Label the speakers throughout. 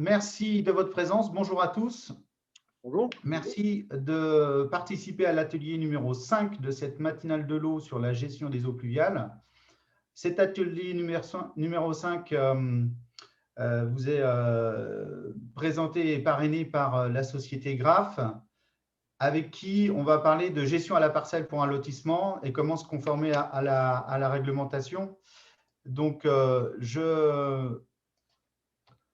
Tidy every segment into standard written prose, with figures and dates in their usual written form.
Speaker 1: Merci de votre présence. Bonjour à tous.
Speaker 2: Bonjour.
Speaker 1: Merci de participer à l'atelier numéro 5 de cette matinale de l'eau sur la gestion des eaux pluviales. Cet atelier numéro 5 vous est présenté et parrainé par la société Graph, avec qui on va parler de gestion à la parcelle pour un lotissement et comment se conformer à la réglementation. Donc,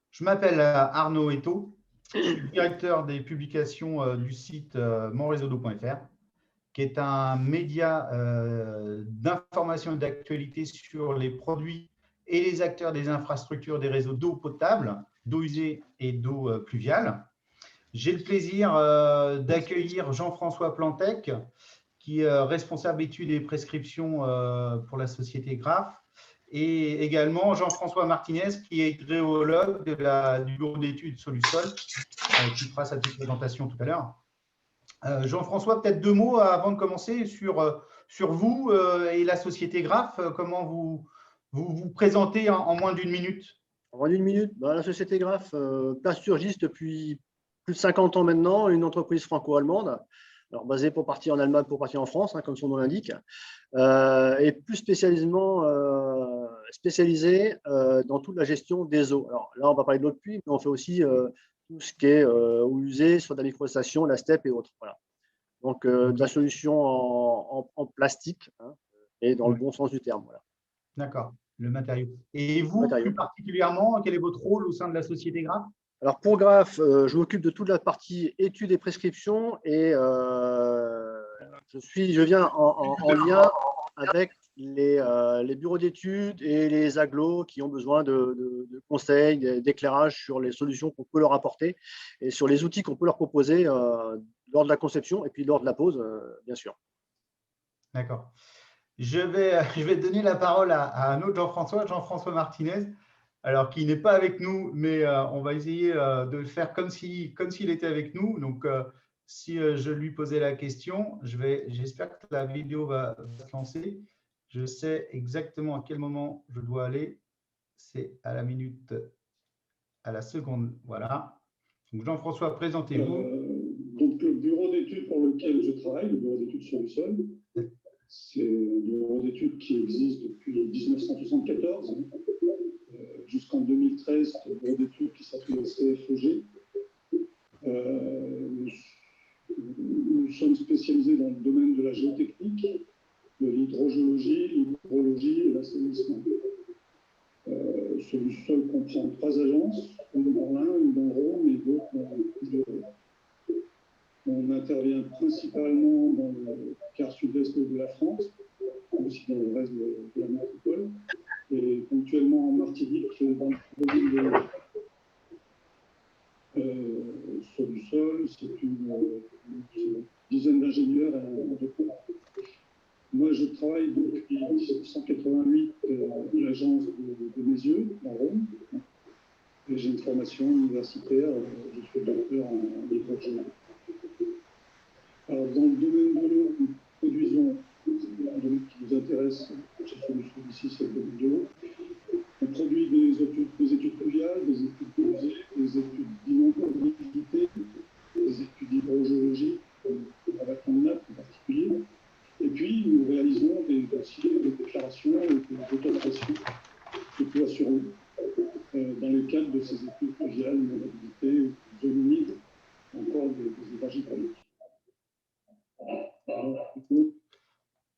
Speaker 1: je m'appelle Arnaud Eto, je suis directeur des publications du site monreseaudeau.fr, qui est un média d'information et d'actualité sur les produits et les acteurs des infrastructures des réseaux d'eau potable, d'eau usée et d'eau pluviale. J'ai le plaisir d'accueillir Jean-François Plantec, qui est responsable études et prescriptions pour la société Graph, et également Jean-François Martinez, qui est hydrologue du bureau d'études Solusol, qui fera sa petite présentation tout à l'heure. Jean-François, peut-être 2 mots avant de commencer sur vous et la société Graph. Comment vous présentez en moins d'1 minute?
Speaker 2: En moins d'1 minute, la société Graph, Plasturgis depuis plus de 50 ans maintenant, une entreprise franco-allemande, alors basée pour partie en Allemagne, pour partie en France, comme son nom l'indique, et plus spécialisée dans toute la gestion des eaux. Alors là, on va parler de l'eau de pluie, mais on fait aussi tout ce qui est eau usée, soit de la microstation, la steppe et autres. Voilà. Donc, de la solution en plastique, et dans le bon sens du terme. Voilà.
Speaker 1: D'accord, le matériau. Et vous, plus particulièrement, quel est votre rôle au sein de la société Graph?
Speaker 2: Alors, pour Graph, je m'occupe de toute la partie études et prescriptions et je viens en lien avec les bureaux d'études et les agglos qui ont besoin de conseils, d'éclairage sur les solutions qu'on peut leur apporter et sur les outils qu'on peut leur proposer lors de la conception et puis lors de la pose, bien sûr.
Speaker 1: D'accord. Je vais donner la parole à un autre Jean-François Martinez, alors qui n'est pas avec nous, mais on va essayer de le faire comme s'il était avec nous. Donc, si je lui posais la question, j'espère que la vidéo va se lancer. Je sais exactement à quel moment je dois aller. C'est à la minute, à la seconde. Voilà. Donc, Jean-François, présentez-vous.
Speaker 3: Donc, le bureau d'études pour lequel je travaille, le bureau d'études Solusol, c'est un bureau d'études qui existe depuis 1974 jusqu'en 2013, c'est un bureau d'études qui s'appelle CFEG. Nous sommes spécialisés dans le domaine de la géotechnique, de l'hydrogéologie, l'hydrologie et l'assainissement. Solusol comprend 3 agences, une dans l'Ain, une dans le Rhône et d'autres dans le Rhône. On intervient principalement dans le quart sud-est de la France, aussi dans le reste de la métropole, et ponctuellement en Martinique, dans le domaine de Solusol, c'est une dizaine d'ingénieurs et un de cours. Moi, je travaille depuis 1988 à l'agence de Mézieux, dans Rome, et j'ai une formation universitaire, je suis docteur en hydrogène. Alors, dans le domaine de l'eau, nous produisons, un domaine qui nous intéresse chez Solusol ici, c'est le domaine de l'eau. On produit des études pluviales, des études posées, des études d'inondabilité, des études d'hydrogéologie, la vacant de nappe en particulier. Et puis, nous réalisons des dossiers de déclaration et d'autorisation de plans sur eau dans le cadre de ces études pluviales, inondabilité, zones humides, encore des énergies hydrauliques.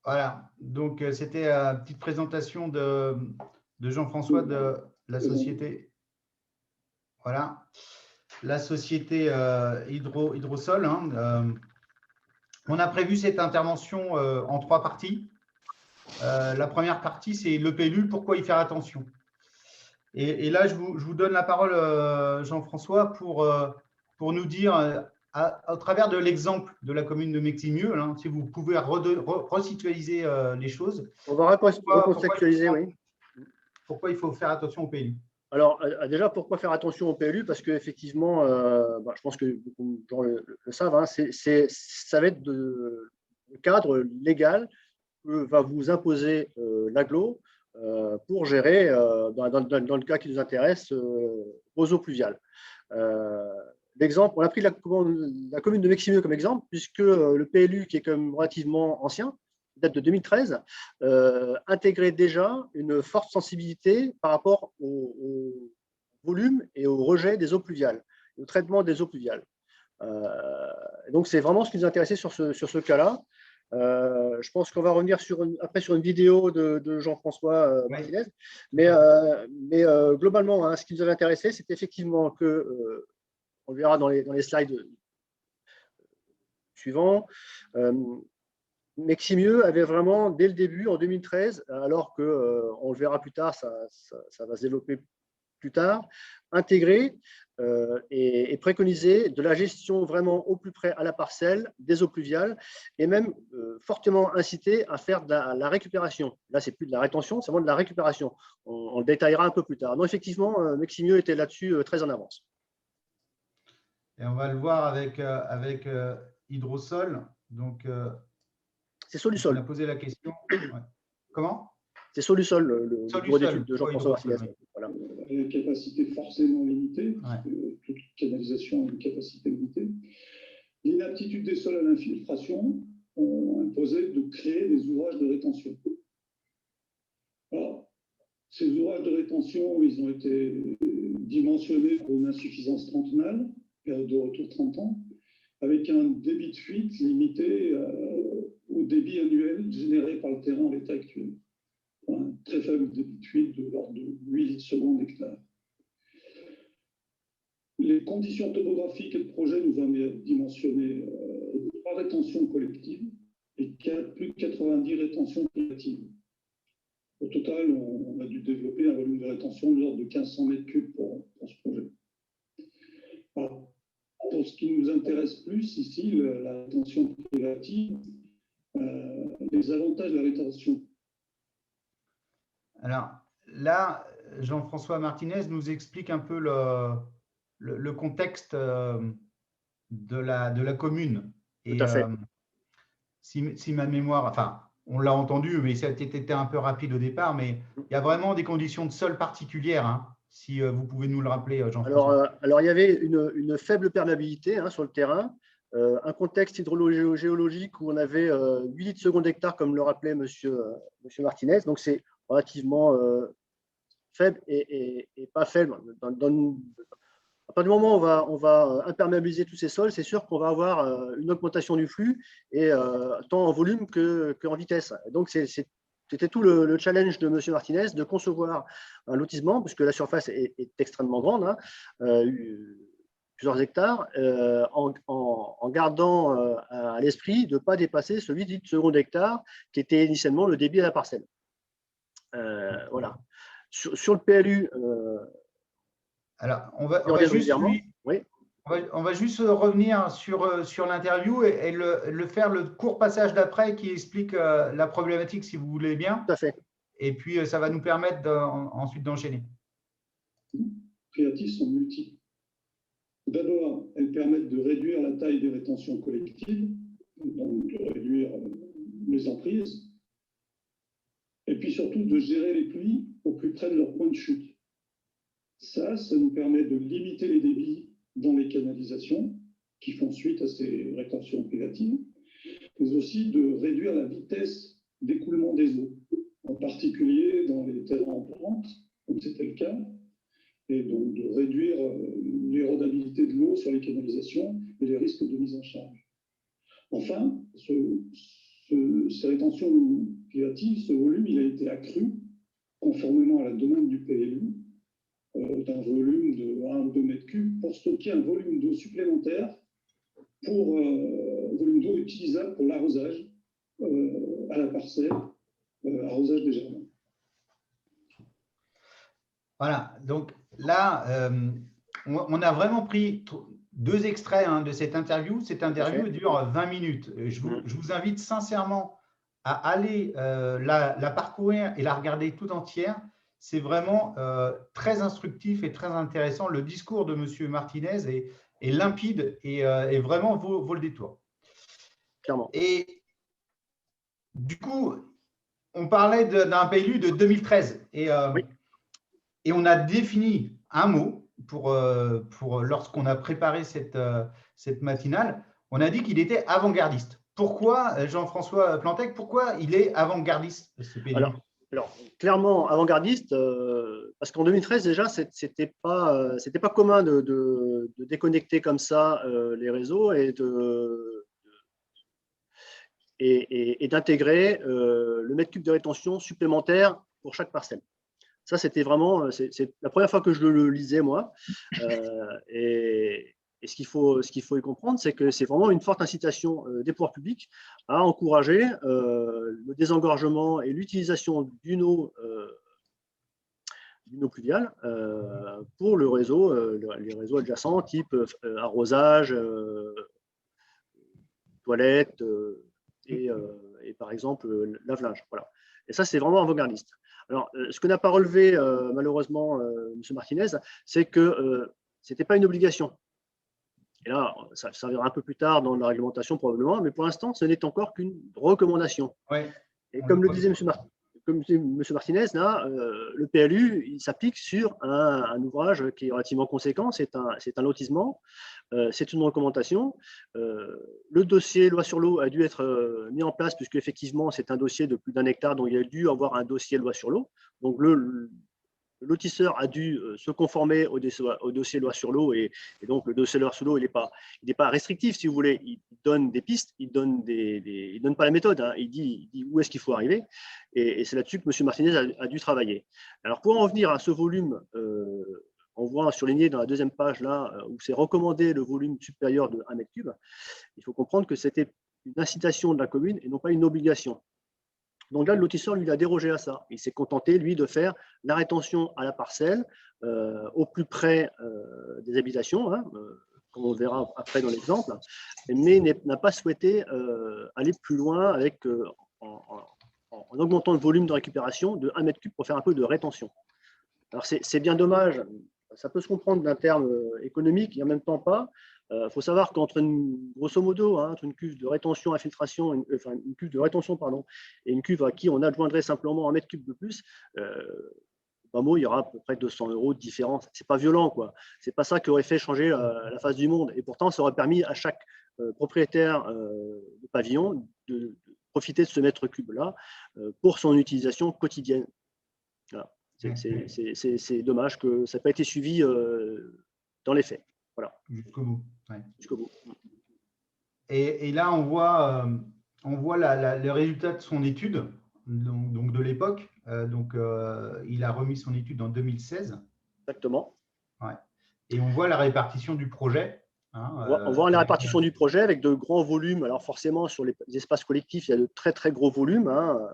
Speaker 1: Voilà, donc c'était une petite présentation de Jean-François de la société. Voilà, la société Hydrosol. On a prévu cette intervention en 3 parties. La première partie, c'est l'EPLU, pourquoi y faire attention. Et là, je vous donne la parole, Jean-François, pour nous dire, à travers de l'exemple de la commune de Meximieux, si vous pouvez resitualiser les choses.
Speaker 2: On va recontextualiser, oui.
Speaker 1: Pourquoi il faut faire attention au PLU?
Speaker 2: Alors, déjà, pourquoi faire attention au PLU? Parce qu'effectivement, je pense que beaucoup de gens le savent, ça va être le cadre légal que va vous imposer l'agglo pour gérer, dans le cas qui nous intéresse, vos eaux pluviales. L'exemple, on a pris la commune de Meximieux comme exemple, puisque le PLU, qui est quand même relativement ancien, date de 2013, intégrait déjà une forte sensibilité par rapport au volume et au rejet des eaux pluviales, au traitement des eaux pluviales. Donc, c'est vraiment ce qui nous intéressait sur ce cas-là. Je pense qu'on va revenir après sur une vidéo de Jean-François Martinez. Mais globalement, hein, ce qui nous avait intéressé, c'est effectivement que, on le verra dans les slides suivants, Meximieux avait vraiment, dès le début, en 2013, alors qu'on le verra plus tard, ça va se développer plus tard, intégré et préconisé de la gestion vraiment au plus près à la parcelle des eaux pluviales et même fortement incité à faire de la récupération. Là, c'est plus de la rétention, c'est vraiment de la récupération. On le détaillera un peu plus tard. Non, effectivement, Meximieux était là-dessus très en avance.
Speaker 1: Et on va le voir avec Hydrosol. Donc,
Speaker 2: c'est Solusol.
Speaker 1: On a posé la question. Ouais. Comment?
Speaker 2: C'est Solusol, le bureau d'études de Jean-François Martinez.
Speaker 3: Oui. Voilà. Une capacité forcément limitée, parce que toute canalisation a une capacité limitée. L'inaptitude des sols à l'infiltration ont imposé de créer des ouvrages de rétention. Alors, ces ouvrages de rétention, ils ont été dimensionnés pour une insuffisance trentenale, période de retour 30 ans, avec un débit de fuite limité au débit annuel généré par le terrain en l'état actuel. Un très faible débit de fuite de l'ordre de 8 litres secondes hectare. Les conditions topographiques et le projet nous ont dimensionné 3 rétentions collectives et plus de 90 rétentions collectives. Au total, on a dû développer un volume de rétention de l'ordre de 1500 mètres cubes pour ce projet. Alors, pour ce qui nous intéresse plus ici, la rétention privative, les avantages de la rétention.
Speaker 1: Alors là, Jean-François Martinez nous explique un peu le contexte de la commune. Et
Speaker 2: tout à fait.
Speaker 1: Si ma mémoire, enfin, on l'a entendu, mais ça a été un peu rapide au départ, mais il y a vraiment des conditions de sol particulières, hein, si vous pouvez nous le rappeler, Jean-François.
Speaker 2: Alors, il y avait une faible perméabilité sur le terrain, un contexte hydrogéologique où on avait 8 litres secondes hectare, comme le rappelait monsieur Martinez. Donc, c'est relativement faible et pas faible. À partir du moment où on va imperméabiliser tous ces sols, c'est sûr qu'on va avoir une augmentation du flux, et tant en volume qu'en vitesse. Donc, c'était tout le challenge de M. Martinez de concevoir un lotissement, puisque la surface est extrêmement grande, hein, plusieurs hectares, en gardant à l'esprit de ne pas dépasser ce 8 litres secondes hectare qui était initialement le débit à la parcelle. Voilà. Sur le PLU.
Speaker 1: Alors, on va juste revenir sur l'interview et faire le court passage d'après qui explique la problématique, si vous voulez bien.
Speaker 2: Tout à fait.
Speaker 1: Et puis, ça va nous permettre ensuite d'enchaîner.
Speaker 3: Les privatifs sont multiples. D'abord, elles permettent de réduire la taille des rétentions collectives, donc de réduire les emprises, et puis surtout de gérer les pluies au plus près de leur point de chute. Ça nous permet de limiter les débits dans les canalisations qui font suite à ces rétentions privatives, mais aussi de réduire la vitesse d'écoulement des eaux, en particulier dans les terrains en pente, comme c'était le cas, et donc de réduire l'érodabilité de l'eau sur les canalisations et les risques de mise en charge. Enfin, ces rétentions privatives, ce volume, il a été accru conformément à la demande du PLU, d'un volume de 1 ou 2 mètres cubes pour stocker un volume d'eau supplémentaire, volume d'eau utilisable pour l'arrosage à la parcelle, arrosage des jardins.
Speaker 1: Voilà, donc là, on a vraiment pris 2 extraits de cette interview. Cette interview dure 20 minutes. Je vous invite sincèrement à aller la parcourir et la regarder tout entière. C'est vraiment très instructif et très intéressant. Le discours de M. Martinez est limpide et vraiment vaut le détour.
Speaker 2: Clairement.
Speaker 1: Et du coup, on parlait d'un PLU de 2013 et on a défini un mot lorsqu'on a préparé cette matinale, on a dit qu'il était avant-gardiste. Pourquoi, Jean-François Plantec, pourquoi il est avant-gardiste, ce PLU?
Speaker 2: Alors, clairement, avant-gardiste, parce qu'en 2013, déjà, c'était pas commun de déconnecter comme ça les réseaux et d'intégrer le mètre cube de rétention supplémentaire pour chaque parcelle. Ça, c'était vraiment, c'est la première fois que je le lisais, moi. Et ce qu'il faut y comprendre, c'est que c'est vraiment une forte incitation des pouvoirs publics à encourager le désengorgement et l'utilisation d'une eau pluviale pour le réseau, les réseaux adjacents, type arrosage, toilettes et par exemple lave-linge. Voilà. Et ça, c'est vraiment avant-gardiste. Alors, ce que n'a pas relevé malheureusement M. Martinez, c'est que ce n'était pas une obligation. Et là, ça servira un peu plus tard dans la réglementation probablement, mais pour l'instant, ce n'est encore qu'une recommandation.
Speaker 1: Ouais.
Speaker 2: Et comme le disait M. Martinez, là, le PLU, il s'applique sur un ouvrage qui est relativement conséquent, c'est un lotissement, c'est une recommandation. Le dossier loi sur l'eau a dû être mis en place puisque effectivement c'est un dossier de plus d'1 hectare, donc il a dû avoir un dossier loi sur l'eau. Donc le lotisseur a dû se conformer au dossier loi sur l'eau et donc le dossier loi sur l'eau, il n'est pas restrictif, si vous voulez. Il donne des pistes, il donne pas la méthode, hein. Il dit où est-ce qu'il faut arriver et c'est là-dessus que M. Martinez a dû travailler. Alors pour en revenir à ce volume, on voit surligné dans la deuxième page là où c'est recommandé le volume supérieur de 1 mètre cube. Il faut comprendre que c'était une incitation de la commune et non pas une obligation. Donc là, le lotisseur, lui, a dérogé à ça. Il s'est contenté, lui, de faire la rétention à la parcelle, au plus près des habitations, hein, comme on verra après dans l'exemple, mais n'a pas souhaité aller plus loin avec, en augmentant le volume de récupération de 1 mètre cube pour faire un peu de rétention. Alors, c'est bien dommage. Ça peut se comprendre d'un terme économique et en même temps pas. Faut savoir qu'entre grosso modo, hein, entre une cuve de rétention, infiltration, une cuve de rétention, pardon, et une cuve à qui on adjoindrait simplement 1 mètre cube de plus, il y aura à peu près 200 € de différence. C'est pas violent, quoi. C'est pas ça qui aurait fait changer la face du monde. Et pourtant, ça aurait permis à chaque propriétaire de pavillon de profiter de ce mètre cube-là pour son utilisation quotidienne. Voilà. C'est dommage que ça n'ait pas été suivi dans les faits. Voilà.
Speaker 1: Jusqu'au bout. Ouais.
Speaker 2: Jusqu'au bout.
Speaker 1: Et là, on voit le résultat de son étude, donc de l'époque. Il a remis son étude en 2016.
Speaker 2: Exactement.
Speaker 1: Ouais. Et on voit la répartition du projet. Hein,
Speaker 2: on voit la répartition du projet avec de grands volumes. Alors forcément, sur les espaces collectifs, il y a de très, très gros volumes. Hein,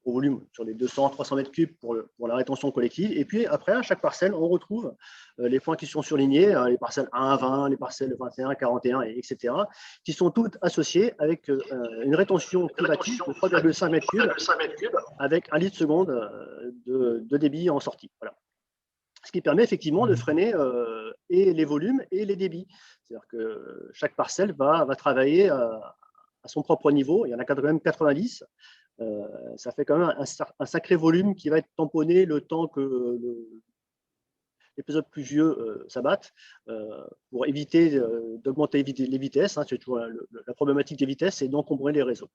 Speaker 2: gros volume sur les 200-300 mètres cubes pour la rétention collective. Et puis après, à chaque parcelle, on retrouve les points qui sont surlignés, les parcelles 1 à 20, les parcelles 21, 41, etc., qui sont toutes associées avec une rétention privative de 3,5 mètres cubes avec 1 litre seconde de débit en sortie. Voilà. Ce qui permet effectivement de freiner et les volumes et les débits. C'est-à-dire que chaque parcelle va travailler à son propre niveau. Il y en a quand même 90. Ça fait quand même un sacré volume qui va être tamponné le temps que l'épisode pluvieux s'abatte pour éviter d'augmenter les vitesses. Hein, c'est toujours la problématique des vitesses, c'est d'encombrer les réseaux.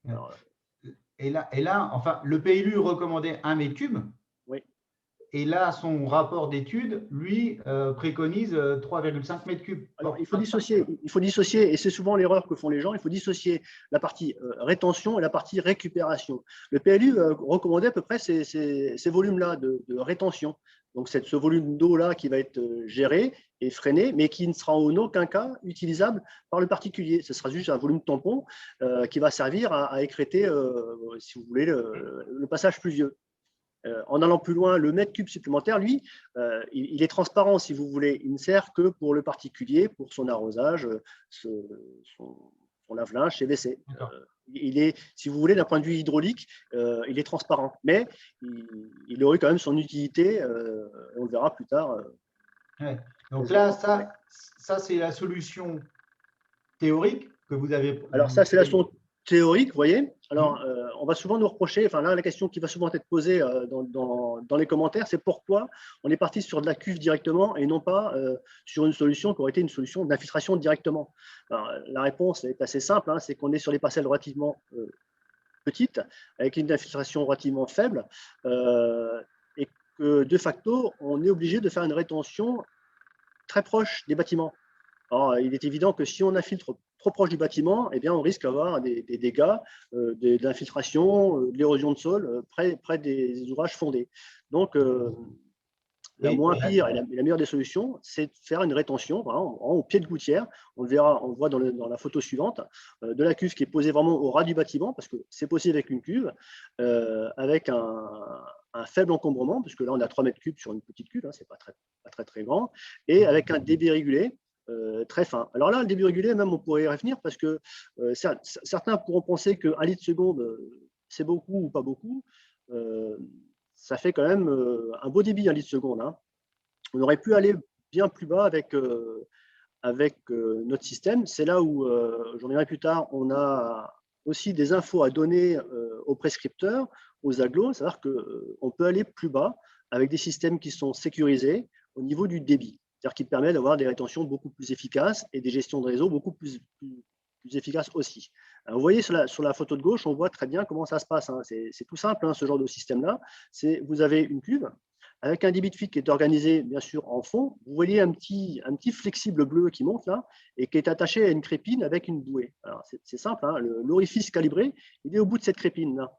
Speaker 2: Alors,
Speaker 1: et là, enfin, le PLU recommandait 1 mètre cube.
Speaker 2: Oui.
Speaker 1: Et là, son rapport d'étude, lui, préconise 3,5 mètres cubes.
Speaker 2: Alors, il faut dissocier, et c'est souvent l'erreur que font les gens, il faut dissocier la partie rétention et la partie récupération. Le PLU recommandait à peu près ces volumes-là de rétention. Donc, c'est ce volume d'eau-là qui va être géré et freiné, mais qui ne sera en aucun cas utilisable par le particulier. Ce sera juste un volume tampon qui va servir à écrêter, si vous voulez, le passage pluvieux. En allant plus loin, le mètre cube supplémentaire, lui, il est transparent, si vous voulez. Il ne sert que pour le particulier, pour son arrosage, son lave-linge, ses WC. Il est, si vous voulez, d'un point de vue hydraulique, il est transparent. Mais il aurait quand même son utilité, on le verra plus tard.
Speaker 1: Ouais. Donc là, ça c'est la solution théorique que vous avez.
Speaker 2: Alors ça, c'est la solution théorique, vous voyez. Alors, on va souvent nous reprocher, enfin là, la question qui va souvent être posée dans les commentaires, c'est pourquoi on est parti sur de la cuve directement et non pas sur une solution qui aurait été une solution d'infiltration directement. Alors, la réponse est assez simple, hein, c'est qu'on est sur des parcelles relativement petites, avec une infiltration relativement faible, et que de facto, on est obligé de faire une rétention très proche des bâtiments. Alors, il est évident que si on infiltre trop proche du bâtiment, eh bien, on risque d'avoir des dégâts, d'infiltration, de l'érosion de sol près des ouvrages fondés. Donc, la moins pire et la meilleure des solutions, c'est de faire une rétention au pied de gouttière. On le voit dans la photo suivante, de la cuve qui est posée vraiment au ras du bâtiment, parce que c'est possible avec une cuve, avec un faible encombrement, puisque là, on a 3 mètres cubes sur une petite cuve, hein, c'est pas très grand, et avec un débit régulé très fin. Alors là, le débit régulé, même, on pourrait y revenir, parce que certains pourront penser qu'un litre seconde, c'est beaucoup ou pas beaucoup. Ça fait quand même un beau débit, un litre seconde. Hein. On aurait pu aller bien plus bas avec notre système. C'est là où, j'en reviendrai plus tard, on a aussi des infos à donner aux prescripteurs, aux agglos, c'est-à-dire qu'on peut aller plus bas avec des systèmes qui sont sécurisés au niveau du débit, c'est-à-dire qui permet d'avoir des rétentions beaucoup plus efficaces et des gestions de réseau beaucoup plus efficaces aussi. Alors, vous voyez sur la photo de gauche, on voit très bien comment ça se passe. Hein. C'est tout simple, hein, ce genre de système-là. Vous avez une cuve avec un débit de fuite qui est organisé, bien sûr, en fond. Vous voyez un petit flexible bleu qui monte là et qui est attaché à une crépine avec une bouée. Alors, c'est simple, hein, l'orifice calibré, il est au bout de cette crépine-là.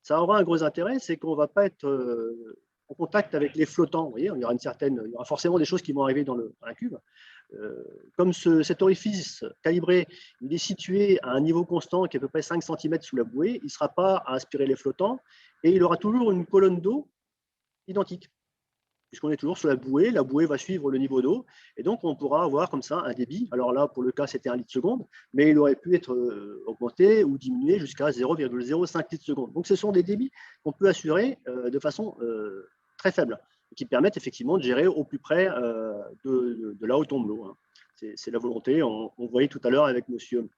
Speaker 2: Ça aura un gros intérêt, c'est qu'on ne va pas être en contact avec les flottants. Vous voyez, il y aura forcément des choses qui vont arriver dans la cuve. Comme cet orifice calibré, il est situé à un niveau constant qui est à peu près 5 cm sous la bouée, il ne sera pas à aspirer les flottants et il aura toujours une colonne d'eau identique, puisqu'on est toujours sur la bouée va suivre le niveau d'eau, et donc on pourra avoir comme ça un débit. Alors là, pour le cas, c'était 1 litre seconde, mais il aurait pu être augmenté ou diminué jusqu'à 0,05 litres seconde. Donc ce sont des débits qu'on peut assurer de façon très faible, qui permettent effectivement de gérer au plus près de là où tombe l'eau. Hein. C'est la volonté, on voyait tout à l'heure avec monsieur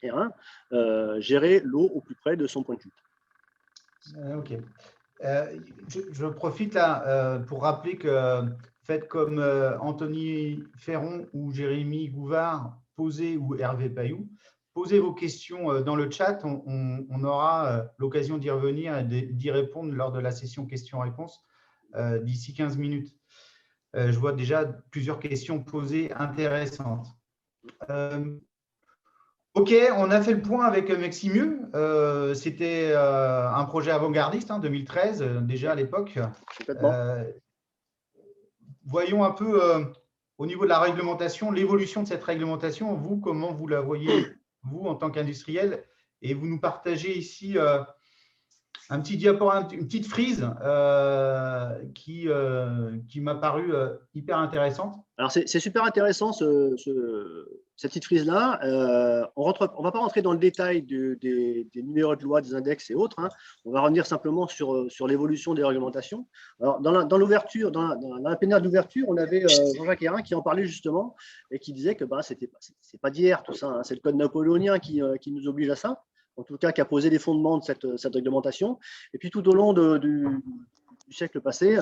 Speaker 2: Hérin, gérer l'eau au plus près de son point de chute.
Speaker 1: Ok. Je profite là pour rappeler que faites comme Anthony Ferron ou Jérémy Gouvard, posez, ou Hervé Pailloux, posez vos questions dans le chat. On aura l'occasion d'y revenir et d'y répondre lors de la session questions-réponses d'ici 15 minutes. Je vois déjà plusieurs questions posées intéressantes. Ok, on a fait le point avec Meximieux. C'était un projet avant-gardiste, hein, 2013, déjà à l'époque. Voyons un peu au niveau de la réglementation, l'évolution de cette réglementation. Vous, comment vous la voyez, vous, en tant qu'industriel? Et vous nous partagez ici un petit diaporama, une petite frise qui m'a paru hyper intéressante.
Speaker 2: Alors, c'est super intéressant, cette petite frise-là. On ne va pas rentrer dans le détail des numéros de loi, des index et autres. Hein. On va revenir simplement sur l'évolution des réglementations. Alors, dans l'ouverture, dans la plénière d'ouverture, on avait Jean-Jacques Hérin qui en parlait justement et qui disait que c'est pas d'hier tout ça. Hein. C'est le code napoléonien qui nous oblige à ça. En tout cas, qui a posé les fondements de cette réglementation. Et puis, tout au long du siècle passé,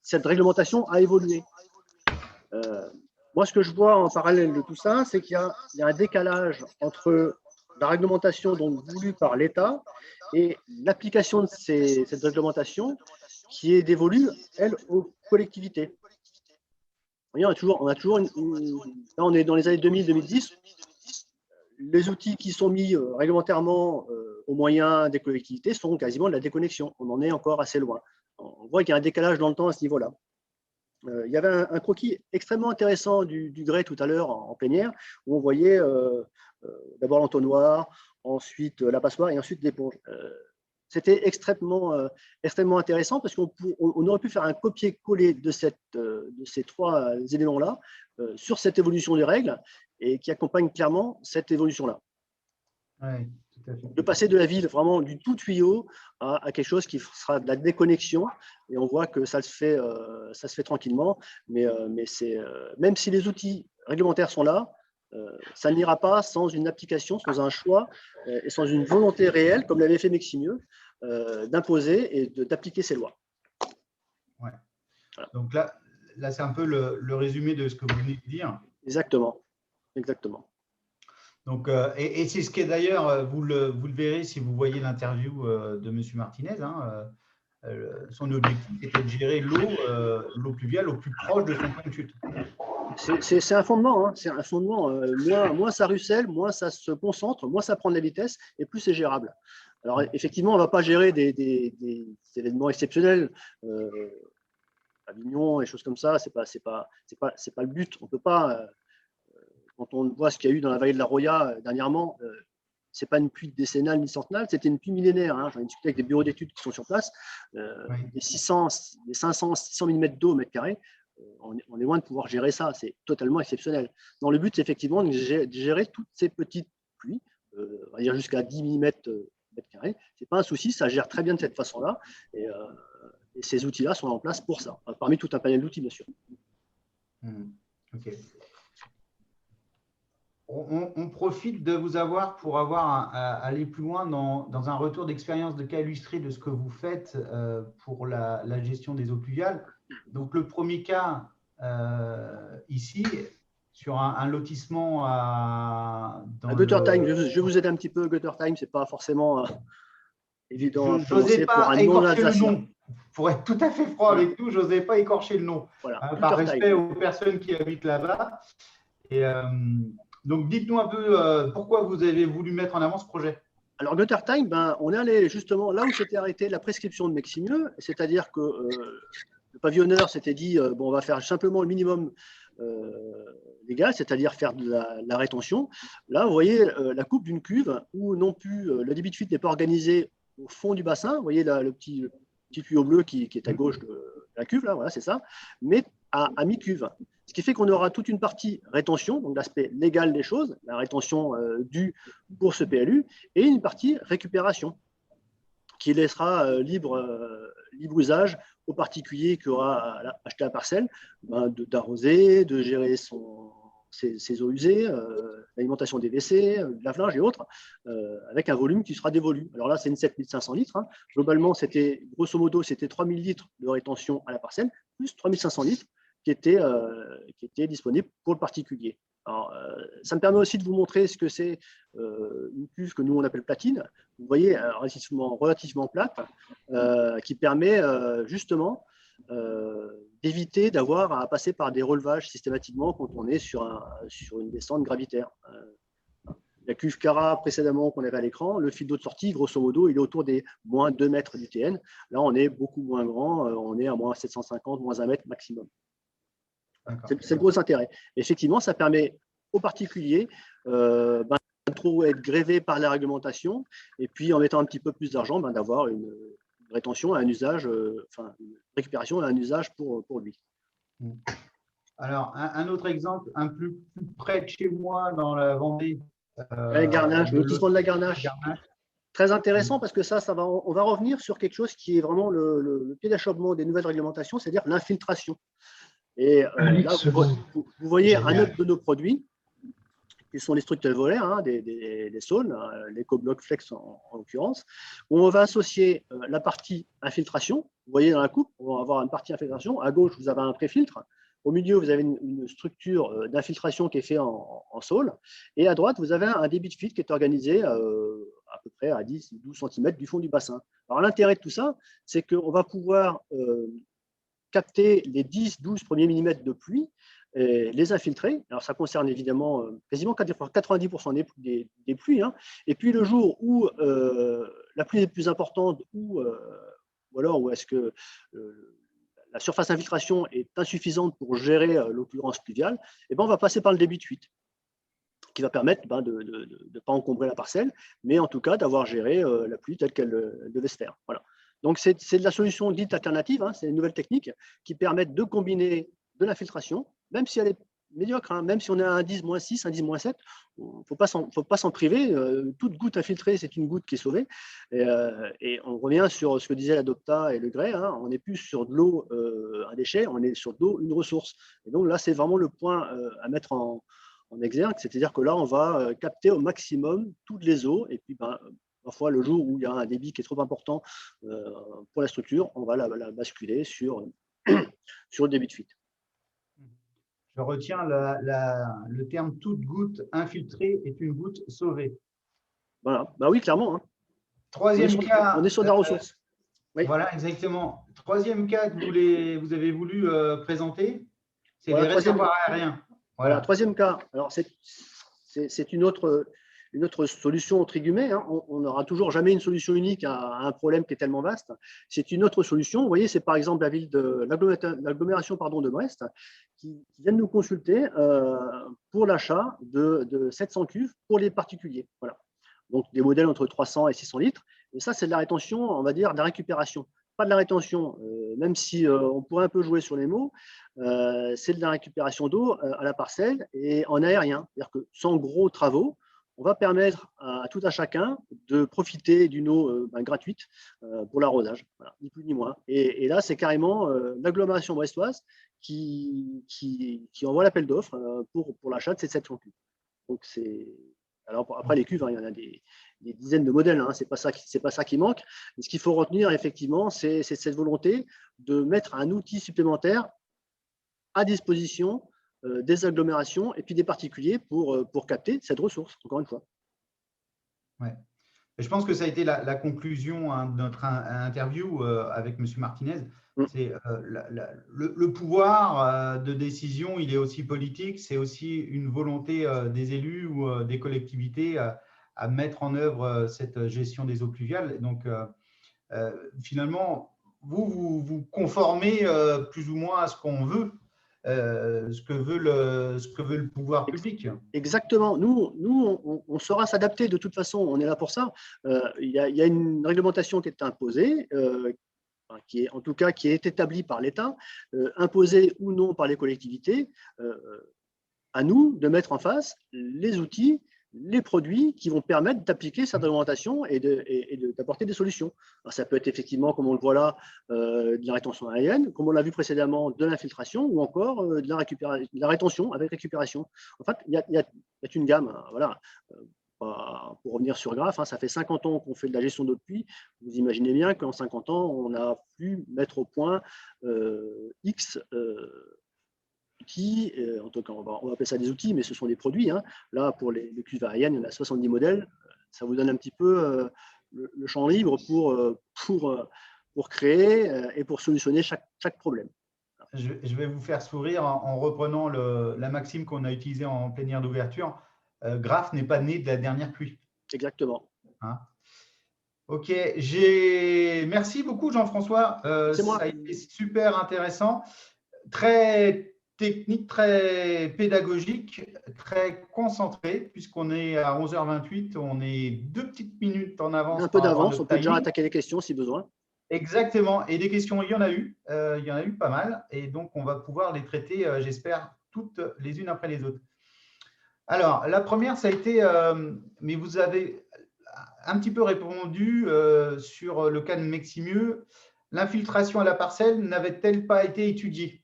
Speaker 2: cette réglementation a évolué. Moi, ce que je vois en parallèle de tout ça, c'est qu'il y a un décalage entre la réglementation donc voulue par l'État et l'application de cette réglementation qui est dévolue, elle, aux collectivités. Vous voyez, on a toujours là, on est dans les années 2000-2010. Les outils qui sont mis réglementairement aux moyens des collectivités sont quasiment de la déconnexion. On en est encore assez loin. On voit qu'il y a un décalage dans le temps à ce niveau-là. Il y avait un croquis extrêmement intéressant du grès tout à l'heure en plénière, où on voyait d'abord l'entonnoir, ensuite la passoire et ensuite l'éponge. C'était extrêmement intéressant parce qu'on aurait pu faire un copier-coller de ces 3 éléments-là sur cette évolution des règles et qui accompagne clairement cette évolution-là.
Speaker 1: Oui, tout à fait.
Speaker 2: De passer de la ville vraiment du tout tuyau à quelque chose qui sera de la déconnexion, et on voit que ça se fait tranquillement, mais même si les outils réglementaires sont là, ça n'ira pas sans une application, sans un choix et sans une volonté réelle, comme l'avait fait Meximieux, d'imposer et d'appliquer ces lois.
Speaker 1: Ouais. Voilà. Donc là c'est un peu le résumé de ce que vous venez de dire.
Speaker 2: Exactement. Exactement.
Speaker 1: Donc, et c'est ce qui est d'ailleurs, vous le verrez si vous voyez l'interview de M. Martinez, hein, son objectif était de gérer l'eau pluviale au plus proche de son point de chute.
Speaker 2: C'est un fondement, hein, c'est un fondement. Moins ça ruisselle, moins ça se concentre, moins ça prend de la vitesse et plus c'est gérable. Alors effectivement, on ne va pas gérer des événements exceptionnels, Avignon et choses comme ça, c'est pas le but. On peut pas, quand on voit ce qu'il y a eu dans la vallée de la Roya dernièrement, c'est pas une pluie décennale ni centenale, c'était une pluie millénaire. Hein. J'en ai discuté avec des bureaux d'études qui sont sur place, des 500, 600 mm d'eau au mètre carré. On est loin de pouvoir gérer ça, c'est totalement exceptionnel. Dans le but, c'est effectivement de gérer toutes ces petites pluies, on va dire jusqu'à 10 mm mètre carré. C'est pas un souci, ça gère très bien de cette façon-là. Et ces outils-là sont en place pour ça, parmi tout un panel d'outils, bien sûr.
Speaker 1: Ok. On profite de vous avoir pour aller plus loin dans un retour d'expérience de cas illustré de ce que vous faites pour la gestion des eaux pluviales. Donc, le premier cas ici, sur un lotissement à
Speaker 2: Gutter Time, je vais vous aider un petit peu. Gutter Time, ce n'est pas forcément évident.
Speaker 1: Je n'osais pas écorcher le nom. Pour être tout à fait franc avec vous, je n'osais pas écorcher le nom.
Speaker 2: Voilà.
Speaker 1: Par respect aux personnes qui habitent là-bas. Et donc, dites-nous un peu pourquoi vous avez voulu mettre en avant ce projet.
Speaker 2: Alors, Gutter Time, on est allé justement là où s'était arrêtée la prescription de Meximieux, c'est-à-dire que le pavillonneur s'était dit on va faire simplement le minimum légal, c'est-à-dire faire de la rétention. Là, vous voyez la coupe d'une cuve où non plus le débit de fuite n'est pas organisé au fond du bassin. Vous voyez là, le petit tuyau bleu qui est à gauche de la cuve, là, voilà, c'est ça, mais à mi-cuve. Ce qui fait qu'on aura toute une partie rétention, donc l'aspect légal des choses, la rétention due pour ce PLU, et une partie récupération qui laissera libre usage au particulier qui aura acheté la parcelle, d'arroser, de gérer ses eaux usées, l'alimentation des WC, de lave-linge et autres, avec un volume qui sera dévolu. Alors là, c'est une 7500 litres. Hein. Globalement, grosso modo, c'était 3000 litres de rétention à la parcelle, plus 3500 litres qui était disponible pour le particulier. Alors, ça me permet aussi de vous montrer ce que c'est une cuve que nous on appelle platine. Vous voyez, relativement plate, qui permet justement d'éviter d'avoir à passer par des relevages systématiquement quand on est sur une descente gravitaire. La cuve Cara précédemment qu'on avait à l'écran, le fil d'eau de sortie, grosso modo, il est autour des moins 2 mètres d'UTN. Là, on est beaucoup moins grand, on est à moins 750, moins 1 mètre maximum. C'est le gros intérêt. Effectivement, ça permet aux particuliers de trop être grévés par la réglementation et puis en mettant un petit peu plus d'argent, d'avoir une rétention et un usage, une récupération et un usage pour lui.
Speaker 1: Alors, un autre exemple, un plus près de chez moi, dans la Vendée.
Speaker 2: Garnache, le lotissement de la Garnache. Très intéressant parce que on va revenir sur quelque chose qui est vraiment le pied d'achoppement des nouvelles réglementations, c'est-à-dire l'infiltration. Et là, vous voyez un autre de nos produits, qui sont les structures volaires, hein, des saules, l'EcoBlock Flex en l'occurrence, où on va associer la partie infiltration. Vous voyez dans la coupe, on va avoir une partie infiltration. À gauche, vous avez un préfiltre. Au milieu, vous avez une structure d'infiltration qui est faite en saule. Et à droite, vous avez un débit de fuite qui est organisé à peu près à 10-12 cm du fond du bassin. Alors, l'intérêt de tout ça, c'est qu'on va pouvoir capter les 10-12 premiers millimètres de pluie, et les infiltrer. Alors, ça concerne évidemment quasiment 90% des pluies. Hein. Et puis, le jour où la pluie est plus importante ou alors où est-ce que la surface d'infiltration est insuffisante pour gérer l'occurrence pluviale, et on va passer par le débit de fuite qui va permettre de ne pas encombrer la parcelle, mais en tout cas d'avoir géré la pluie telle qu'elle devait se faire. Voilà. Donc, c'est de la solution dite alternative, hein, c'est une nouvelle technique qui permettent de combiner de l'infiltration, même si elle est médiocre, hein, même si on a un 10-6, un 10-7, il ne faut pas s'en priver. Toute goutte infiltrée, c'est une goutte qui est sauvée. Et on revient sur ce que disaient la Dopta et le Grès, hein, on n'est plus sur de l'eau, un déchet, on est sur de l'eau, une ressource. Et donc là, c'est vraiment le point à mettre en en exergue, c'est-à-dire que là, on va capter au maximum toutes les eaux, et puis parfois, le jour où il y a un débit qui est trop important pour la structure, on va la basculer sur le débit de fuite.
Speaker 1: Je retiens le terme « toute goutte infiltrée est une goutte sauvée ».
Speaker 2: Voilà, oui, clairement. Hein.
Speaker 1: Troisième cas.
Speaker 2: On est sur de la ressource.
Speaker 1: Oui. Voilà, exactement. Troisième cas que vous avez voulu présenter, c'est les réservoirs aériens.
Speaker 2: Voilà, troisième cas. Alors, c'est une autre solution entre guillemets. Hein. On n'aura toujours jamais une solution unique à un problème qui est tellement vaste. C'est une autre solution. Vous voyez, c'est par exemple la ville de l'agglomération de Brest qui vient de nous consulter pour l'achat de 700 cuves pour les particuliers. Voilà. Donc, des modèles entre 300 et 600 litres. Et ça, c'est de la rétention, on va dire, de la récupération. Pas de la rétention, même si on pourrait un peu jouer sur les mots, c'est de la récupération d'eau à la parcelle et en aérien. C'est-à-dire que sans gros travaux, on va permettre à tout à chacun de profiter d'une eau gratuite pour l'arrosage, voilà, ni plus ni moins. Et là, c'est carrément l'agglomération brestoise qui envoie l'appel d'offres pour l'achat de ces 700 cuves. Donc, c'est… Alors, après, les cuves, hein, il y en a des dizaines de modèles, hein, c'est pas ça qui manque. Mais ce qu'il faut retenir, effectivement, c'est cette volonté de mettre un outil supplémentaire à disposition des agglomérations et puis des particuliers pour capter cette ressource, encore une fois.
Speaker 1: Ouais. Je pense que ça a été la conclusion de notre interview avec M. Martinez. C'est le pouvoir de décision, il est aussi politique, c'est aussi une volonté des élus ou des collectivités à mettre en œuvre cette gestion des eaux pluviales. Donc, finalement, vous conformez plus ou moins à ce qu'on veut, ce que veut le pouvoir public.
Speaker 2: Exactement. Nous on saura s'adapter de toute façon, on est là pour ça. Il y a une réglementation qui est imposée, qui est établie par l'État, imposée ou non par les collectivités. À nous de mettre en face les outils, les produits qui vont permettre d'appliquer cette réglementation et d'apporter des solutions. Alors, ça peut être effectivement, comme on le voit là, de la rétention aérienne, comme on l'a vu précédemment, de l'infiltration ou encore de la rétention avec récupération. En fait, il y a une gamme. Hein, voilà. Pour revenir sur Graph, hein, ça fait 50 ans qu'on fait de la gestion d'eau de pluie. Vous imaginez bien qu'en 50 ans, on a pu mettre au point X outils, en tout cas, on va appeler ça des outils, mais ce sont des produits. Hein. Là, pour les cuves aériennes, il y en a 70 modèles. Ça vous donne un petit peu le champ libre pour créer et pour solutionner chaque problème.
Speaker 1: Je vais vous faire sourire en reprenant la maxime qu'on a utilisée en plénière d'ouverture. Graph n'est pas né de la dernière pluie.
Speaker 2: Exactement.
Speaker 1: Hein? Ok, merci beaucoup Jean-François. Ça a été super intéressant, très technique, très pédagogique, très concentré, puisqu'on est à 11h28, on est 2 petites minutes en avance.
Speaker 2: Un peu d'avance, on peut déjà attaquer les questions si besoin.
Speaker 1: Exactement, et des questions, il y en a eu pas mal, et donc on va pouvoir les traiter, j'espère, toutes les unes après les autres. Alors, la première, ça a été, mais vous avez un petit peu répondu sur le cas de Meximieux. L'infiltration à la parcelle n'avait-elle pas été étudiée?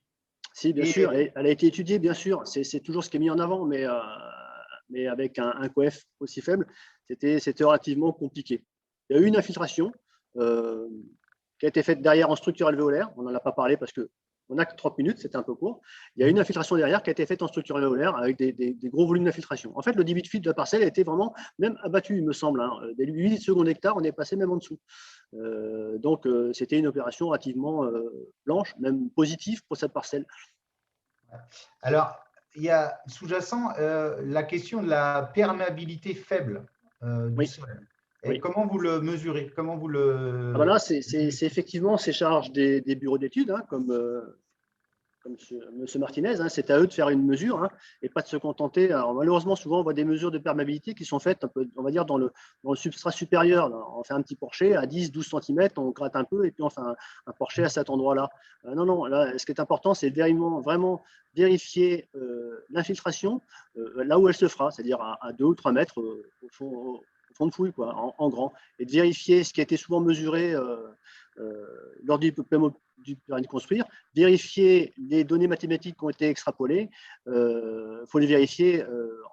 Speaker 2: Si, bien sûr, elle a été étudiée, bien sûr. C'est toujours ce qui est mis en avant, mais avec un coef aussi faible, c'était relativement compliqué. Il y a eu une infiltration qui a été faite derrière en structure alvéolaire. On n'en a pas parlé parce qu'on n'a que 30 minutes, c'était un peu court. Il y a une infiltration derrière qui a été faite en structure alvéolaire avec des gros volumes d'infiltration. En fait, le débit de fuite de la parcelle a été vraiment même abattu, il me semble. Hein. Des 8 secondes hectares, on est passé même en dessous. Donc, c'était une opération relativement blanche, même positive pour cette parcelle.
Speaker 1: Alors, il y a sous-jacent la question de la perméabilité faible du sol. Et comment vous le mesurez? Comment vous le…
Speaker 2: Là, c'est effectivement ces charges des bureaux d'études, hein, comme M. Martinez, hein, c'est à eux de faire une mesure hein, et pas de se contenter. Alors, malheureusement, souvent, on voit des mesures de perméabilité qui sont faites, un peu, on va dire, dans le substrat supérieur. Là. On fait un petit porcher à 10-12 cm, on gratte un peu et puis on fait un porcher à cet endroit-là. Non, là, ce qui est important, c'est vraiment vérifier l'infiltration là où elle se fera, c'est-à-dire à 2 ou 3 mètres au fond de fouille, quoi, en grand, et de vérifier ce qui a été souvent mesuré lors du du permis de construire, vérifier les données mathématiques qui ont été extrapolées. Il faut les vérifier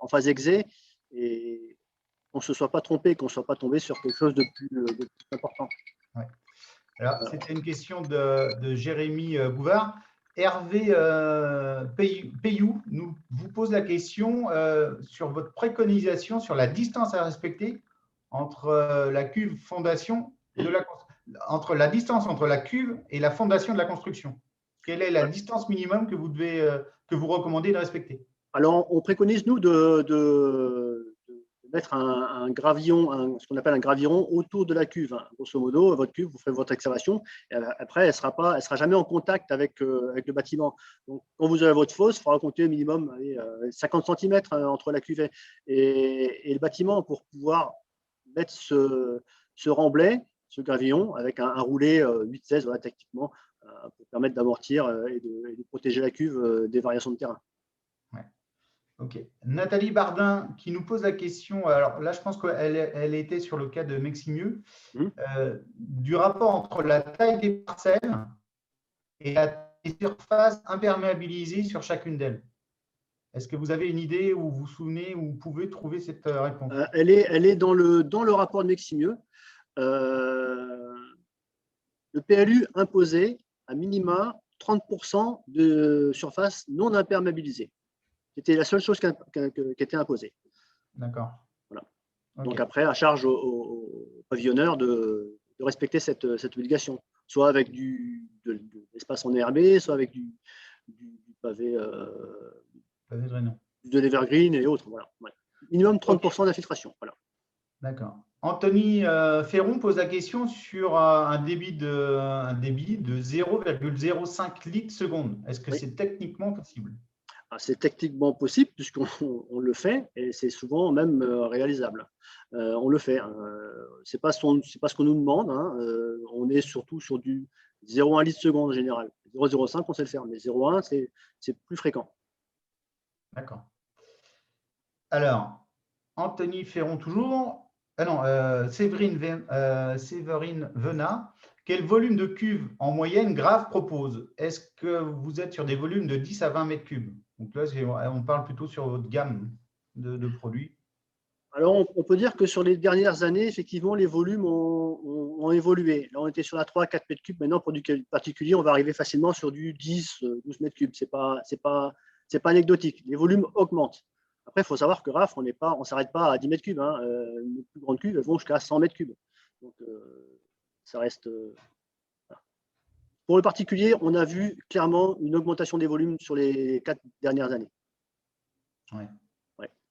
Speaker 2: en phase exé et qu'on ne se soit pas trompé, qu'on ne soit pas tombé sur quelque chose de plus important.
Speaker 1: Ouais. Alors, c'était une question de Jérémy Bouvard. Hervé Payou vous pose la question sur votre préconisation sur la distance à respecter entre la cuve fondation entre la distance entre la cuve et la fondation de la construction. Quelle est la distance minimum que vous recommandez de respecter?
Speaker 2: Alors, on préconise, nous, de mettre un gravillon, ce qu'on appelle un graviron autour de la cuve. Grosso modo, votre cuve, vous ferez votre excavation. Et après, elle sera jamais en contact avec le bâtiment. Donc, quand vous avez votre fosse, il faudra compter au minimum 50 cm entre la cuve et le bâtiment pour pouvoir mettre ce remblai, ce gravillon, avec un roulet 8-16, voilà, techniquement, pour permettre d'amortir et de protéger la cuve des variations de terrain.
Speaker 1: Ouais. Ok. Nathalie Bardin qui nous pose la question, alors là je pense qu'elle était sur le cas de Meximieux, du rapport entre la taille des parcelles et la surface imperméabilisée sur chacune d'elles. Est-ce que vous avez une idée ou vous vous souvenez ou vous pouvez trouver cette réponse?
Speaker 2: Elle est dans le rapport de Meximieux. Le PLU imposait à minima 30% de surface non imperméabilisée. C'était la seule chose qui était imposée. D'accord. Voilà. Okay. Donc après, à charge aux pavillonneurs de respecter cette obligation, soit avec de l'espace enherbé, soit avec du pavé, de l'evergreen et autres. Voilà. Ouais. Minimum 30% d'infiltration. Voilà.
Speaker 1: D'accord. Anthony Ferron pose la question sur un débit de 0,05 litres seconde. Est-ce que c'est techniquement possible?
Speaker 2: C'est techniquement possible puisqu'on le fait et c'est souvent même réalisable. On le fait. C'est pas ce qu'on nous demande. On est surtout sur du 0,1 litre seconde en général. 0,05 on sait le faire, mais 0,1 c'est plus fréquent.
Speaker 1: D'accord. Alors, Anthony Ferron toujours. Séverine Venat. Quel volume de cuve en moyenne Grave propose? Est-ce que vous êtes sur des volumes de 10 à 20 mètres cubes? Donc là, on parle plutôt sur votre gamme de produits.
Speaker 2: Alors, on peut dire que sur les dernières années, effectivement, les volumes ont évolué. Là, on était sur la 3 à 4 mètres cubes. Maintenant, pour du particulier, on va arriver facilement sur du 10, 12 mètres cubes. Ce n'est pas anecdotique. Les volumes augmentent. Après, il faut savoir que RAF, on ne s'arrête pas à 10 mètres cubes. Les plus grandes cuves, elles vont jusqu'à 100 mètres cubes. Donc, ça reste… Pour le particulier, on a vu clairement une augmentation des volumes sur les 4 dernières années.
Speaker 1: Ouais.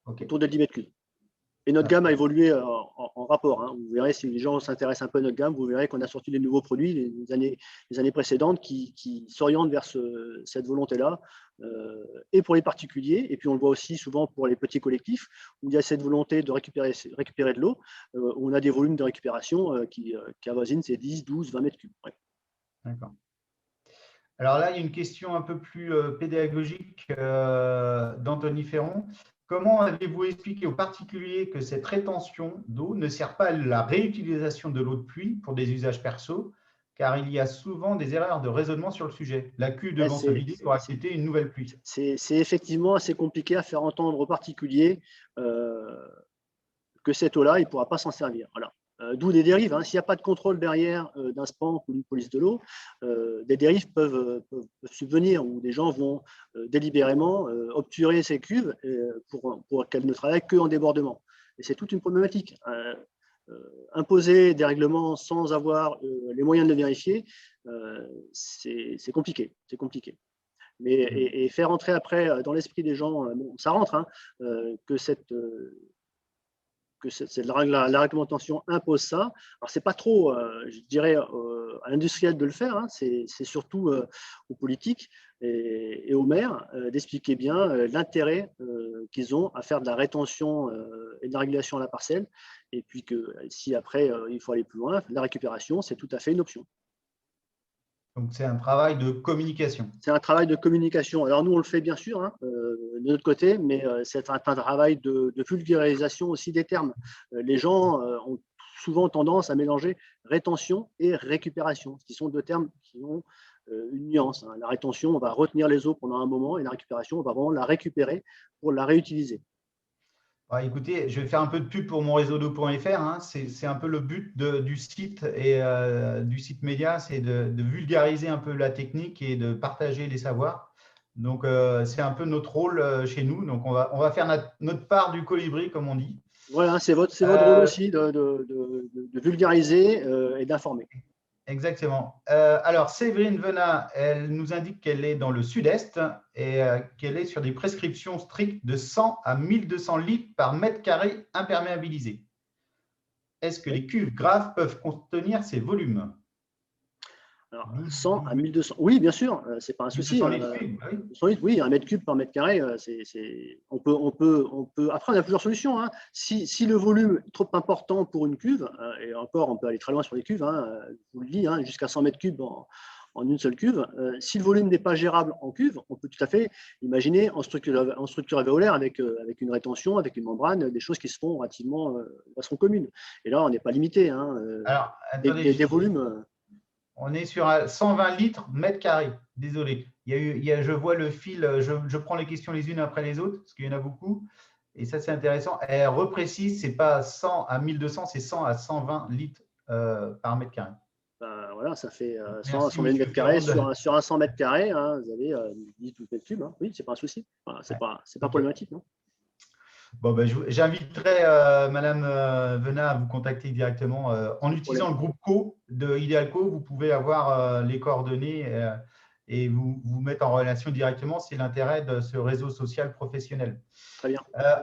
Speaker 2: Okay. Autour de 10 mètres cubes. Et notre gamme a évolué en rapport. Vous verrez, si les gens s'intéressent un peu à notre gamme, vous verrez qu'on a sorti des nouveaux produits les années précédentes qui s'orientent vers cette volonté-là, et pour les particuliers. Et puis, on le voit aussi souvent pour les petits collectifs, où il y a cette volonté de récupérer de l'eau, où on a des volumes de récupération qui avoisinent ces 10, 12, 20 mètres cubes. Ouais.
Speaker 1: D'accord. Alors là, il y a une question un peu plus pédagogique d'Anthony Ferron. Comment avez-vous expliqué aux particuliers que cette rétention d'eau ne sert pas à la réutilisation de l'eau de pluie pour des usages perso, car il y a souvent des erreurs de raisonnement sur le sujet, la cuve devant se vider pour accepter une nouvelle pluie?
Speaker 2: C'est effectivement assez compliqué à faire entendre aux particuliers que cette eau-là, il ne pourra pas s'en servir. Voilà. D'où des dérives. S'il n'y a pas de contrôle derrière d'un SPANC ou d'une police de l'eau, des dérives peuvent subvenir où des gens vont délibérément obturer ces cuves pour qu'elles ne travaillent qu'en débordement. Et c'est toute une problématique. Imposer des règlements sans avoir les moyens de le vérifier, c'est compliqué. C'est compliqué. Mais, et faire entrer après dans l'esprit des gens, bon, ça rentre, que la réglementation impose ça. Alors, ce n'est pas trop, je dirais, à l'industriel de le faire, c'est surtout aux politiques et aux maires d'expliquer bien l'intérêt qu'ils ont à faire de la rétention et de la régulation à la parcelle. Et puis que si après, il faut aller plus loin, la récupération, c'est tout à fait une option.
Speaker 1: Donc, c'est un travail de communication.
Speaker 2: C'est un travail de communication. Alors, nous, on le fait bien sûr de notre côté, mais c'est un travail de vulgarisation aussi des termes. Les gens ont souvent tendance à mélanger rétention et récupération, qui sont deux termes qui ont une nuance. Hein. La rétention, on va retenir les eaux pendant un moment et la récupération, on va vraiment la récupérer pour la réutiliser.
Speaker 1: Écoutez, je vais faire un peu de pub pour mon réseau d'eau.fr. Hein. C'est un peu le but du site et du site média, c'est de vulgariser un peu la technique et de partager les savoirs. Donc, c'est un peu notre rôle chez nous. Donc, on va faire notre part du colibri, comme on dit.
Speaker 2: Voilà, c'est votre rôle aussi de vulgariser et d'informer.
Speaker 1: Exactement. Alors, Séverine Venat, elle nous indique qu'elle est dans le sud-est et qu'elle est sur des prescriptions strictes de 100 à 1200 litres par mètre carré imperméabilisé. Est-ce que les cuves graves peuvent contenir ces volumes?
Speaker 2: Alors, 100 à 1200. Oui, bien sûr, c'est pas un souci.
Speaker 1: 1200 litres,
Speaker 2: oui, 1 mètre cube par mètre carré, on peut. Après, on a plusieurs solutions. Hein. Si le volume est trop important pour une cuve, et encore, on peut aller très loin sur les cuves, hein, je vous le dis, hein, jusqu'à 100 mètres cubes en une seule cuve. Si le volume n'est pas gérable en cuve, on peut tout à fait imaginer en structure alvéolaire avec une rétention, avec une membrane, des choses qui se font relativement de façon commune. Et là, on n'est pas limité. Hein,
Speaker 1: alors, attendez,
Speaker 2: des volumes.
Speaker 1: On est sur 120 litres mètre carré. Désolé. Je vois le fil, je prends les questions les unes après les autres, parce qu'il y en a beaucoup. Et ça, c'est intéressant. Elle reprécise, ce n'est pas 100 à 1200, c'est 100 à 120 litres par mètre carré.
Speaker 2: Voilà, ça fait 100 mètres carrés sur un 100 mètres carrés. Hein, vous avez 10 ou 12 cubes. Hein. Oui, ce n'est pas un souci. Voilà, ce n'est pas problématique. Non.
Speaker 1: Bon, j'inviterai Madame Venat à vous contacter directement. En utilisant le groupe Co de Idealco, vous pouvez avoir les coordonnées et vous mettre en relation directement. C'est l'intérêt de ce réseau social professionnel.
Speaker 2: Très bien.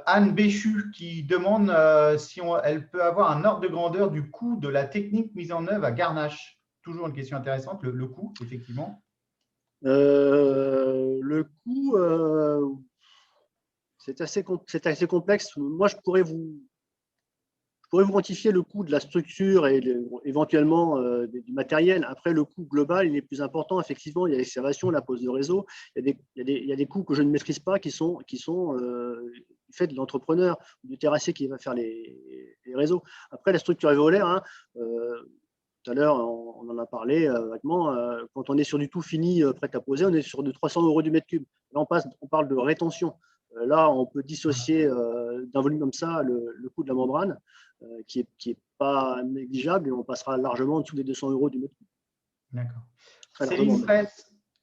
Speaker 1: Anne Béchu qui demande si elle peut avoir un ordre de grandeur du coût de la technique mise en œuvre à Garnache. Toujours une question intéressante, le coût, effectivement.
Speaker 2: Le coût… c'est assez complexe. Moi, je pourrais vous quantifier le coût de la structure et éventuellement du matériel. Après, le coût global, il est plus important. Effectivement, il y a l'excavation, la pose de réseau. Il y a des coûts que je ne maîtrise pas qui sont faits de l'entrepreneur ou du terrassier qui va faire les réseaux. Après, la structure alvéolaire, hein, tout à l'heure, on en a parlé vaguement. Quand on est sur du tout fini, prêt à poser, on est sur de 300 € du mètre cube. Là, on parle de rétention. Là, on peut dissocier d'un volume comme ça le coût de la membrane, qui est pas négligeable, et on passera largement en dessous des 200 € du mètre cube.
Speaker 1: D'accord.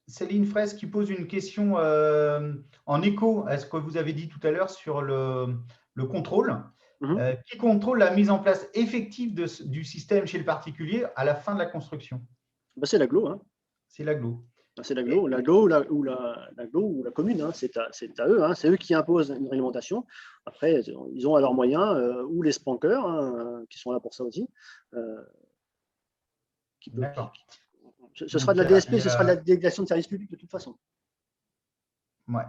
Speaker 1: Céline Fraisse qui pose une question en écho à ce que vous avez dit tout à l'heure sur le contrôle. Qui contrôle la mise en place effective du système chez le particulier à la fin de la construction?
Speaker 2: C'est l'agglo. Hein.
Speaker 1: C'est l'agglo.
Speaker 2: C'est l'agglo ou la commune, hein, c'est à eux. Hein, c'est eux qui imposent une réglementation. Après, ils ont à leurs moyens, ou les sprankers, hein, qui sont là pour ça aussi. Ce sera de la DSP, ce sera de la délégation de service public de toute façon.
Speaker 1: Ouais.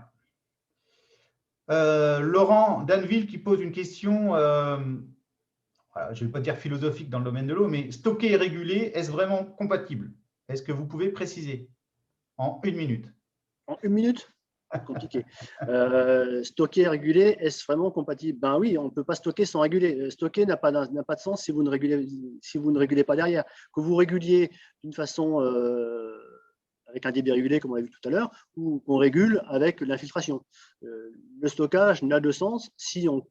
Speaker 1: Laurent Danville qui pose une question, voilà, je ne vais pas dire philosophique dans le domaine de l'eau, mais stocker et réguler, est-ce vraiment compatible? Est-ce que vous pouvez préciser en 1 minute?
Speaker 2: En 1 minute? Compliqué. Stocker et réguler, est-ce vraiment compatible? Ben oui, on ne peut pas stocker sans réguler. Stocker n'a pas de sens si vous ne régulez pas derrière. Que vous réguliez d'une façon avec un débit régulé, comme on l'a vu tout à l'heure, ou qu'on régule avec l'infiltration. Le stockage n'a de sens si on…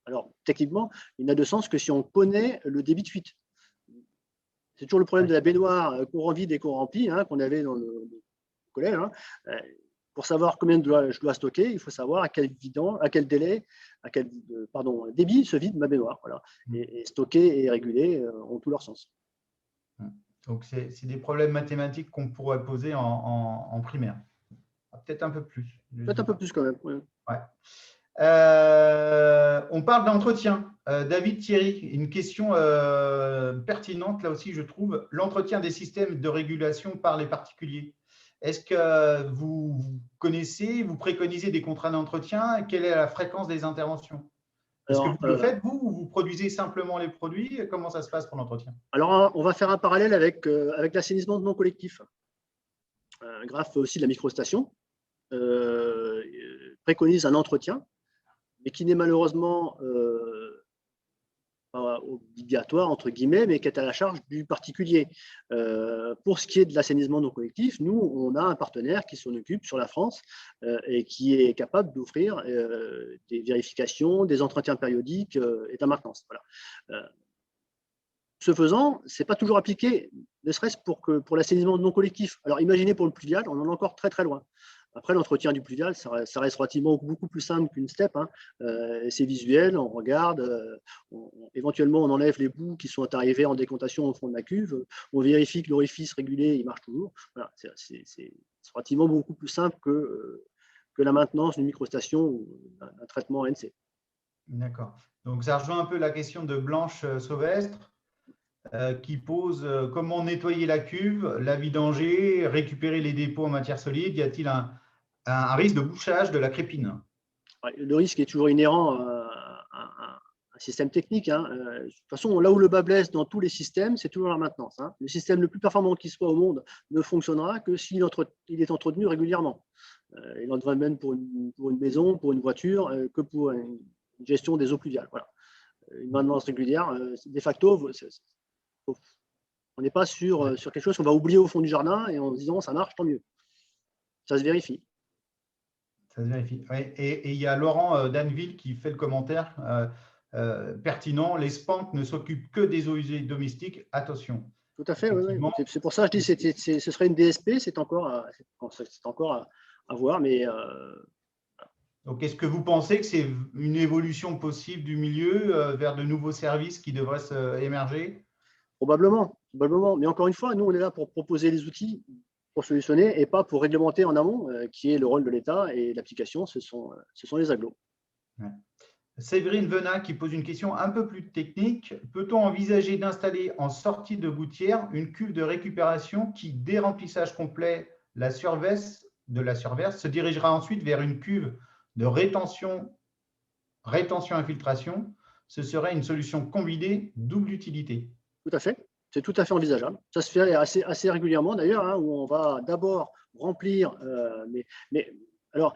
Speaker 2: Alors, techniquement, il n'a de sens que si on connaît le débit de fuite. C'est toujours le problème de la baignoire qu'on rend vide et qu'on remplit, hein, qu'on avait dans le collège. Hein. Pour savoir combien je dois stocker, il faut savoir à quel délai, débit se vide ma baignoire. Voilà. Et stocker et réguler ont tout leur sens.
Speaker 1: Donc, c'est des problèmes mathématiques qu'on pourrait poser en primaire. Peut-être un peu plus.
Speaker 2: Peut-être un peu plus quand même. Oui.
Speaker 1: Ouais. On parle d'entretien. David Thierry, une question pertinente, là aussi, je trouve. L'entretien des systèmes de régulation par les particuliers. Est-ce que vous connaissez, vous préconisez des contrats d'entretien? Quelle est la fréquence des interventions? Est-ce que vous le faites, vous, ou vous produisez simplement les produits? Comment ça se passe pour l'entretien?
Speaker 2: Alors, on va faire un parallèle avec l'assainissement non collectif. Graphe aussi de la microstation préconise un entretien, mais qui n'est malheureusement obligatoire, entre guillemets, mais qui est à la charge du particulier. Pour ce qui est de l'assainissement non collectif, nous, on a un partenaire qui s'en occupe sur la France et qui est capable d'offrir des vérifications, des entretiens périodiques et de la maintenance. Voilà. Ce faisant, ce n'est pas toujours appliqué, ne serait-ce pour l'assainissement non collectif. Alors, imaginez pour le pluvial, on en est encore très, très loin. Après, l'entretien du pluvial, ça reste relativement beaucoup plus simple qu'une steppe. Hein. C'est visuel, on regarde, éventuellement, on enlève les bouts qui sont arrivés en décantation au fond de la cuve, on vérifie que l'orifice régulé, il marche toujours. Voilà, c'est relativement beaucoup plus simple que la maintenance d'une microstation ou d'un traitement ANC.
Speaker 1: D'accord. Donc, ça rejoint un peu la question de Blanche Sauvestre qui pose comment nettoyer la cuve, la vidanger, récupérer les dépôts en matière solide. Y a-t-il un risque de bouchage de la crépine?
Speaker 2: Le risque est toujours inhérent à un système technique. Hein. De toute façon, là où le bas blesse dans tous les systèmes, c'est toujours la maintenance. Hein. Le système le plus performant qui soit au monde ne fonctionnera que s'il est entretenu régulièrement. Il en devrait même pour une maison, pour une voiture, que pour une gestion des eaux pluviales. Voilà. Une maintenance régulière, de facto, on n'est pas sur quelque chose qu'on va oublier au fond du jardin et en se disant ça marche, tant mieux. Ça se vérifie.
Speaker 1: Ça se vérifie. Ouais. Et il y a Laurent Danville qui fait le commentaire pertinent. Les SPANC ne s'occupent que des eaux usées domestiques. Attention.
Speaker 2: Tout à fait, oui. C'est pour ça que je dis que ce serait une DSP, c'est encore à voir. Mais
Speaker 1: donc, est-ce que vous pensez que c'est une évolution possible du milieu vers de nouveaux services qui devraient émerger?
Speaker 2: Probablement. Mais encore une fois, nous, on est là pour proposer les outils pour solutionner et pas pour réglementer en amont, qui est le rôle de l'État, et l'application, ce sont les agglos.
Speaker 1: Ouais. Séverine Venat qui pose une question un peu plus technique. Peut-on envisager d'installer en sortie de gouttière une cuve de récupération qui, dès remplissage complet de la surverse, se dirigera ensuite vers une cuve de rétention-infiltration? Ce serait une solution combinée double utilité.
Speaker 2: Tout à fait. C'est tout à fait envisageable. Ça se fait assez régulièrement d'ailleurs, hein, où on va d'abord remplir. Mais alors,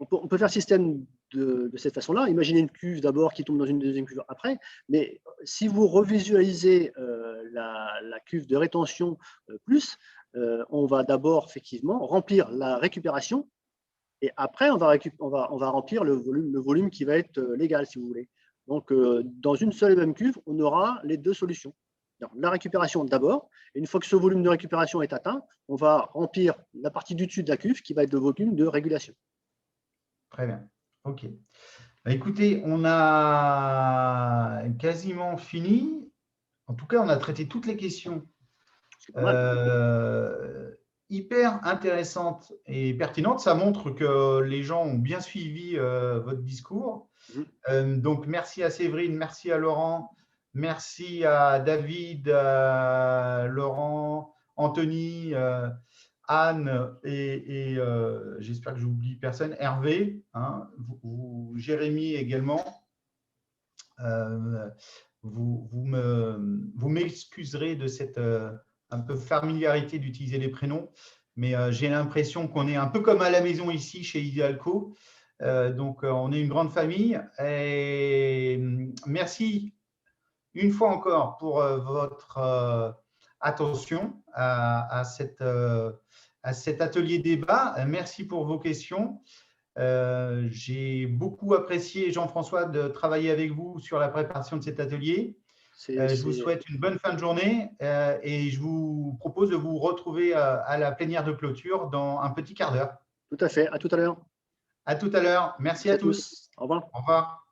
Speaker 2: on peut faire système de cette façon-là. Imaginez une cuve d'abord qui tombe dans une deuxième cuve après. Mais si vous revisualisez la cuve de rétention plus, on va d'abord effectivement remplir la récupération et après on va remplir le volume qui va être légal, si vous voulez. Donc, dans une seule et même cuve, on aura les deux solutions. Alors, la récupération d'abord, et une fois que ce volume de récupération est atteint, on va remplir la partie du dessus de la cuve qui va être le volume de régulation.
Speaker 1: Très bien. OK. Bah, écoutez, on a quasiment fini. En tout cas, on a traité toutes les questions hyper intéressantes et pertinentes. Ça montre que les gens ont bien suivi votre discours. Donc, merci à Séverine, merci à Laurent. Merci à David, Laurent, Anthony, Anne et j'espère que je n'oublie personne, Hervé, hein, Jérémy également. Vous m'excuserez de cette un peu familiarité d'utiliser les prénoms, mais j'ai l'impression qu'on est un peu comme à la maison ici chez Idealco. Donc, on est une grande famille. Et merci une fois encore pour votre attention à cet atelier débat. Merci pour vos questions. J'ai beaucoup apprécié, Jean-François, de travailler avec vous sur la préparation de cet atelier. Je vous souhaite une bonne fin de journée et je vous propose de vous retrouver à la plénière de clôture dans un petit quart d'heure.
Speaker 2: Tout à fait. À tout à l'heure.
Speaker 1: À tout à l'heure. Merci à tous.
Speaker 2: Au revoir.
Speaker 1: Au revoir.